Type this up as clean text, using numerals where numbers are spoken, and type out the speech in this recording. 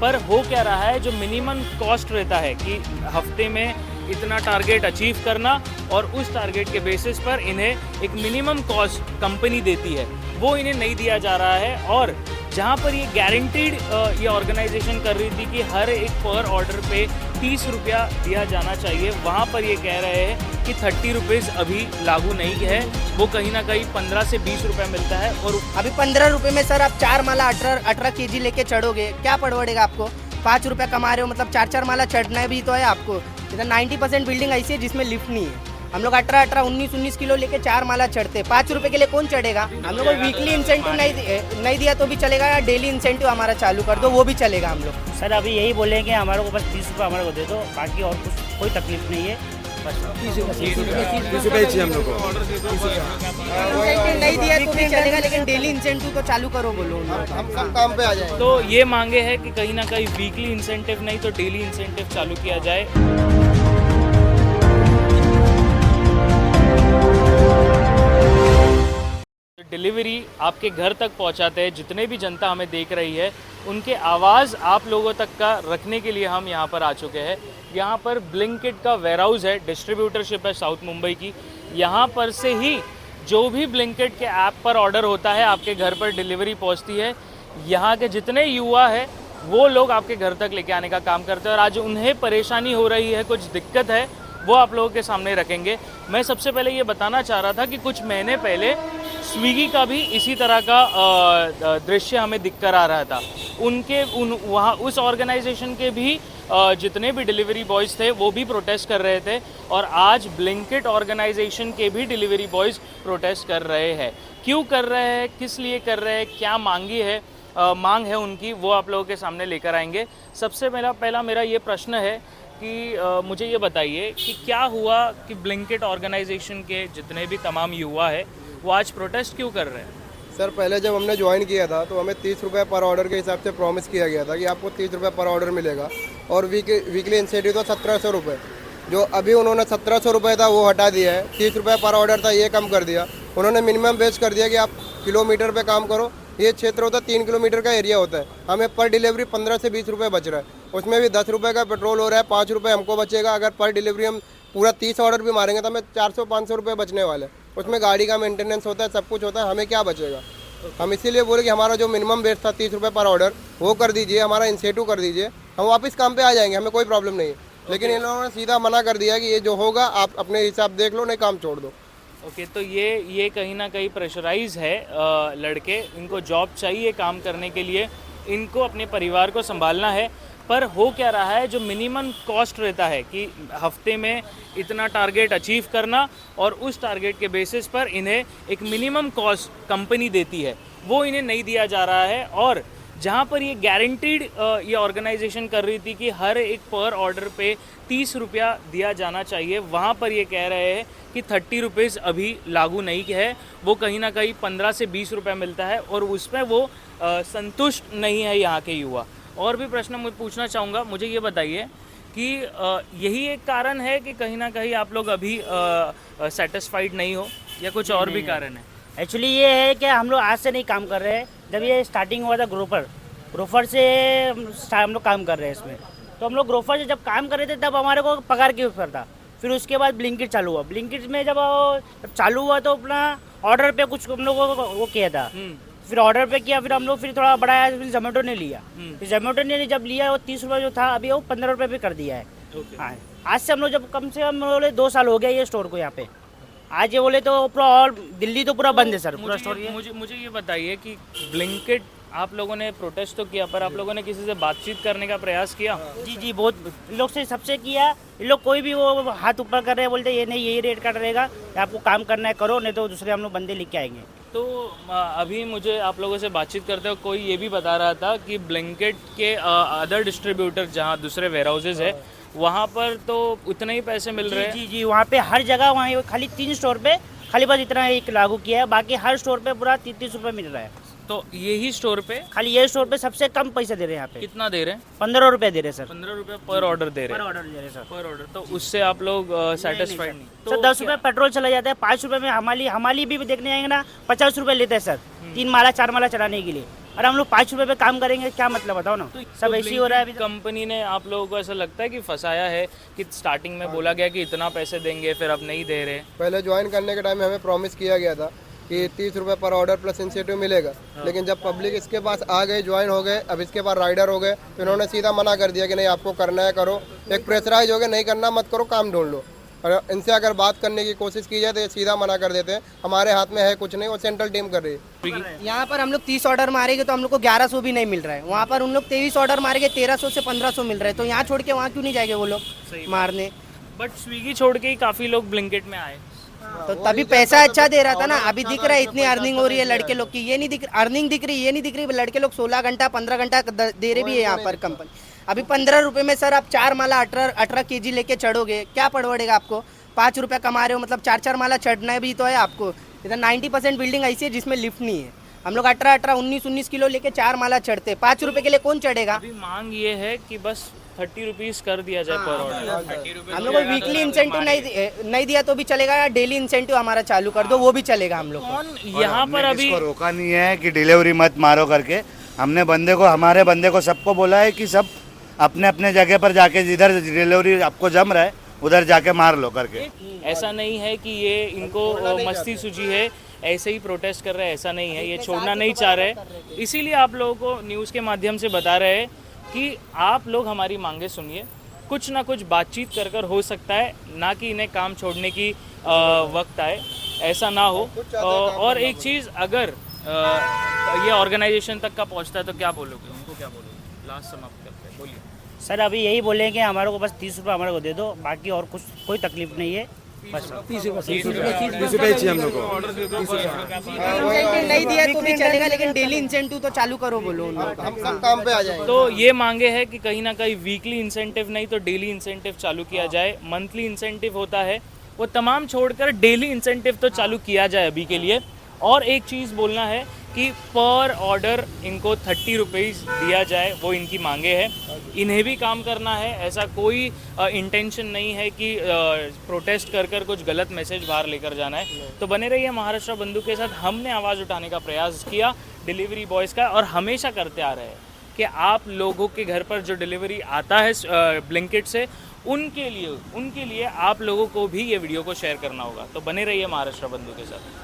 पर हो क्या रहा है, जो मिनिमम कॉस्ट रहता है कि हफ्ते में इतना टारगेट अचीव करना और उस टारगेट के बेसिस पर इन्हें एक मिनिमम कॉस्ट कंपनी देती है, वो इन्हें नहीं दिया जा रहा है। और जहाँ पर ये गारंटीड ये ऑर्गेनाइजेशन कर रही थी कि हर एक पर ऑर्डर पे 30 रुपया दिया जाना चाहिए, वहाँ पर ये कह रहे हैं कि 30 रुपीज़ अभी लागू नहीं है, वो कहीं ना कहीं 15 से 20 रुपया मिलता है। और अभी 15 रुपए में सर आप 4 माला 18 केजी लेके चढ़ोगे, क्या पड़वड़ेगा आपको? 5 रुपया कमा रहे हो, मतलब 4 माला चढ़ना भी तो है आपको। इधर 90% बिल्डिंग ऐसी है जिसमें लिफ्ट नहीं है। हम लोग 18 19 किलो लेके 4 माला चढ़ते, 5 रुपए के लिए कौन चढ़ेगा? हम लोग को वीकली इंसेंटिव नहीं दिया तो भी चलेगा, या डेली इंसेंटिव हमारा चालू कर दो, वो भी चलेगा हम लोग। सर अभी यही बोले कि हमारे को बस 30 रुपये हमारे को दे दो, बाकी और कुछ कोई तकलीफ नहीं है। बस 30 रुपये चाहिए हम लोग को। इंसेंटिव नहीं दिया तो भी चलेगा, लेकिन डेली इंसेंटिव तो चालू करो बोलो, हम काम पे आ जाए। तो ये मांगे हैं कि कहीं ना कहीं वीकली इंसेंटिव नहीं तो डेली इंसेंटिव चालू किया जाए। डिलीवरी आपके घर तक पहुंचाते हैं, जितने भी जनता हमें देख रही है उनके आवाज़ आप लोगों तक का रखने के लिए हम यहाँ पर आ चुके हैं। यहाँ पर ब्लिंकिट का वेयरहाउस है, डिस्ट्रीब्यूटरशिप है साउथ मुंबई की। यहाँ पर से ही जो भी ब्लिंकिट के ऐप पर ऑर्डर होता है आपके घर पर डिलीवरी पहुँचती है। यहाँ के जितने युवा है वो लोग आपके घर तक लेके आने का काम करते हैं, और आज उन्हें परेशानी हो रही है, कुछ दिक्कत है, वो आप लोगों के सामने रखेंगे। मैं सबसे पहले ये बताना चाह रहा था कि कुछ महीने पहले स्विगी का भी इसी तरह का दृश्य हमें दिख कर आ रहा था। वहाँ उस ऑर्गेनाइजेशन के भी जितने भी डिलीवरी बॉयज़ थे वो भी प्रोटेस्ट कर रहे थे, और आज ब्लिंकिट ऑर्गेनाइजेशन के भी डिलीवरी बॉयज़ प्रोटेस्ट कर रहे हैं। क्यों कर रहे हैं, किस लिए कर रहे हैं, क्या मांग है उनकी, वो आप लोगों के सामने लेकर आएंगे। सबसे पहला मेरा ये प्रश्न है कि मुझे ये बताइए कि क्या हुआ कि ब्लिंकिट ऑर्गेनाइजेशन के जितने भी तमाम युवा है वो आज प्रोटेस्ट क्यों कर रहे हैं? सर पहले जब हमने ज्वाइन किया था तो हमें 30 रुपये पर ऑर्डर के हिसाब से प्रॉमिस किया गया था कि आपको 30 रुपये पर ऑर्डर मिलेगा, और वीकली इंसेंटिव था 1700 रुपये। जो अभी उन्होंने 1700 रुपये था वो हटा दिया है, 30 रुपये पर ऑर्डर था ये कम कर दिया। उन्होंने मिनिमम बेच कर दिया कि आप किलोमीटर पे काम करो। ये क्षेत्र होता है 3 किलोमीटर का एरिया होता है, हमें पर डिलीवरी 15 से 20 रुपये बच रहा है, उसमें भी 10 रुपये का पेट्रोल हो रहा है, 5 रुपये हमको बचेगा। अगर पर डिलीवरी हम पूरा 30 ऑर्डर भी मारेंगे तो हमें 400-500 रुपये बचने वाले, उसमें गाड़ी का मेंटेनेंस होता है, सब कुछ होता है, हमें क्या बचेगा? हम इसीलिए बोले कि हमारा जो मिनिमम बेस था 30 रुपये पर ऑर्डर वो कर दीजिए, हमारा इंसेंटिव कर दीजिए, हम वापस काम पे आ जाएंगे, हमें कोई प्रॉब्लम नहीं है। लेकिन इन लोगों ने सीधा मना कर दिया कि ये जो होगा आप अपने हिसाब देख लो, नहीं काम छोड़ दो। ओके, तो ये कहीं ना कहीं प्रेशराइज है लड़के, इनको जॉब चाहिए काम करने के लिए, इनको अपने परिवार को संभालना है। पर हो क्या रहा है, जो मिनिमम कॉस्ट रहता है कि हफ्ते में इतना टारगेट अचीव करना और उस टारगेट के बेसिस पर इन्हें एक मिनिमम कॉस्ट कंपनी देती है, वो इन्हें नहीं दिया जा रहा है। और जहाँ पर ये गारंटीड ये ऑर्गेनाइजेशन कर रही थी कि हर एक पर ऑर्डर पे 30 रुपया दिया जाना चाहिए, वहाँ पर ये कह रहे हैं कि 30 रुपीज़ अभी लागू नहीं है, वो कहीं ना कहीं 15 से 20 रुपया मिलता है, और उसमें वो संतुष्ट नहीं है यहाँ के युवा। और भी प्रश्न मैं पूछना चाहूँगा, मुझे ये बताइए कि यही एक कारण है कि कहीं ना कहीं आप लोग अभी सेटिस्फाइड नहीं हो, या कुछ और भी कारण है? एक्चुअली ये है कि हम लोग आज से नहीं काम कर रहे हैं। जब ये स्टार्टिंग हुआ था ग्रोफर से हम लोग काम कर रहे हैं इसमें, तो हम लोग ग्रोफर से जब काम कर रहे थे तब हमारे को पगार के ऊपर था। फिर उसके बाद ब्लिंकिट चालू हुआ, ब्लिंकिट में जब चालू हुआ तो अपना ऑर्डर पे कुछ हम लोग वो किया था, फिर ऑर्डर पे किया, फिर हम लोग फिर थोड़ा बढ़ाया, फिर जोमेटो ने लिया, फिर जोमेटो ने जब लिया वो 30 रुपये जो था अभी वो 15 रुपये पे कर दिया है। हाँ, आज से हम लोग जब कम से कम बोले 2 साल हो गया ये स्टोर को यहाँ पे। आज ये बोले तो पूरा ऑल दिल्ली तो पूरा बंद है सर, पूरा स्टोर। मुझे ये बताइए कि ब्लिंकिट आप लोगों ने प्रोटेस्ट तो किया, पर आप लोगों ने किसी से बातचीत करने का प्रयास किया? जी बहुत इन लोग से सबसे किया, इन लोग कोई भी वो हाथ ऊपर कर रहे हैं, बोलते ये नहीं यही रेट कट रहेगा, आपको काम करना है करो, नहीं तो दूसरे हम लोग बंदे लेके आएंगे। तो अभी मुझे आप लोगों से बातचीत करते हुए कोई ये भी बता रहा था कि ब्लिंकिट के अदर डिस्ट्रीब्यूटर जहाँ दूसरे वेयर हाउसेज है वहाँ पर तो उतने ही पैसे मिल रहे हैं। जी वहाँ पे हर जगह, वहाँ खाली 3 स्टोर पे खाली बस इतना एक लागू किया है, बाकी हर स्टोर पे पूरा 30 रुपये मिल रहा है। तो यही स्टोर पे खाली ये स्टोर पे सबसे कम पैसे दे रहे हैं यहाँ पे, कितना दे रहे हैं? 15 रुपए दे रहे हैं सर, 15 रुपए पर ऑर्डर दे रहे पर हैं। ऑर्डर दे रहे हैं सर। पर ऑर्डर तो उससे आप लोग सेटिस्फाइड नहीं? सर 10 रुपए पेट्रोल चला जाता है, 5 रुपए में हमाली भी देखने आएंगे ना 50 रुपए लेते हैं सर, 3 माला 4 माला चढ़ाने के लिए। और हम लोग 5 रुपए पे काम करेंगे, क्या मतलब बताओ ना। सब ऐसे ही हो रहा है अभी। कंपनी ने आप लोगों को ऐसा लगता है कि फंसाया है कि स्टार्टिंग में बोला गया कि इतना पैसे देंगे, फिर अब नहीं दे रहे? पहले ज्वाइन करने के टाइम में हमें प्रॉमिस किया गया था कि 30 रुपये पर ऑर्डर प्लस इंसेंटिव मिलेगा, लेकिन जब पब्लिक इसके पास आ गए, ज्वाइन हो गए, अब इसके पास राइडर हो गए, तो इन्होंने सीधा मना कर दिया कि नहीं आपको करना है करो। एक प्रेशराइज हो गए, नहीं करना मत करो, काम ढूंढ लो। और इनसे अगर बात करने की कोशिश की जाए तो ये सीधा मना कर देते हैं, हमारे हाथ में है कुछ नहीं, वो सेंट्रल टीम कर रही है। यहाँ पर हम लोग 30 ऑर्डर मारेंगे तो हम लोग को 1100 भी नहीं मिल रहा है, वहाँ पर उन लोग 23 ऑर्डर मारेंगे 1300 से 1500 मिल रहा है। तो यहाँ छोड़ के वहाँ क्यों नहीं जाएंगे वो लोग मारने? बट स्विगी छोड़ के ही काफ़ी लोग ब्लिंकिट में आए। तो तभी पैसा अच्छा दे रहा था ना। अभी दिख रहा है इतनी अर्निंग हो रही है लड़के लोग की, ये नहीं दिख अर्निंग दिख रही, ये नहीं दिख रही लड़के लोग 16 घंटा 15 घंटा दे रहे भी है यहाँ पर कंपनी। अभी 15 रुपये में सर आप 4 माला 18 kg लेके चढ़ोगे, क्या पड़वड़ेगा आपको? 5 रुपया कमा रहे हो, मतलब 4 माला चढ़ना भी तो है आपको। इधर 90% बिल्डिंग ऐसी है जिसमें लिफ्ट नहीं है। हम लोग 18 19 किलो लेके 4 माला चढ़ते, 5 रुपए के लिए कौन चढ़ेगा? अभी मांग ये है कि बस 30 रुपीज़ कर दिया जाए पर ऑर्डर। हम लोग को वीकली इंसेंटिव नहीं दिया तो भी चलेगा, या डेली इंसेंटिव हमारा चालू कर दो, वो भी चलेगा हम लोग को। कौन यहाँ पर अभी इसको रोका नहीं है कि डिलीवरी मत मारो करके। हमने हमारे बंदे को सबको बोला है कि सब अपने अपने जगह पर जाके जिधर डिलीवरी आपको जम रहा है उधर जाके मार लो करके। ऐसा नहीं है कि ये इनको मस्ती सूझी है, ऐसे ही प्रोटेस्ट कर रहे हैं, ऐसा नहीं है, ये छोड़ना नहीं चाह रहे। इसीलिए आप लोगों को न्यूज़ के माध्यम से बता रहे हैं कि आप लोग हमारी मांगे सुनिए, कुछ ना कुछ बातचीत कर कर हो सकता है, ना कि इन्हें काम छोड़ने की वक्त आए, ऐसा ना हो। और एक चीज़, अगर ये ऑर्गेनाइजेशन तक का पहुंचता है तो क्या बोलोगे उनको, क्या बोलोगे? लास्ट समाप्त करते हैं, बोलिए। सर अभी यही बोलेंगे हमारे को बस 30 रुपये हमारे को दे दो, बाकी और कुछ कोई तकलीफ नहीं है। बस 30 रुपये चाहिए हम लोग को। इंसेंटिव नहीं दिया तो भी चलेगा, लेकिन डेली इंसेंटिव तो चालू करो बोलो उन लोग। हम सब काम पे आ जाएंगे। तो ये मांगे है कि कहीं ना कहीं वीकली इंसेंटिव नहीं तो डेली इंसेंटिव चालू किया जाए। मंथली इंसेंटिव होता है वो तमाम छोड़कर डेली इंसेंटिव तो चालू किया जाए अभी के लिए। और एक चीज़ बोलना है कि पर ऑर्डर इनको 30 रुपीज़ दिया जाए, वो इनकी मांगे हैं। इन्हें भी काम करना है, ऐसा कोई इंटेंशन नहीं है कि प्रोटेस्ट कर कर कुछ गलत मैसेज बाहर लेकर जाना है। तो बने रहिए महाराष्ट्र बंधु के साथ। हमने आवाज़ उठाने का प्रयास किया डिलीवरी बॉयज़ का, और हमेशा करते आ रहे हैं कि आप लोगों के घर पर जो डिलीवरी आता है ब्लिंकिट से, उनके लिए आप लोगों को भी ये वीडियो को शेयर करना होगा। तो बने रहिए महाराष्ट्र बंधु के साथ।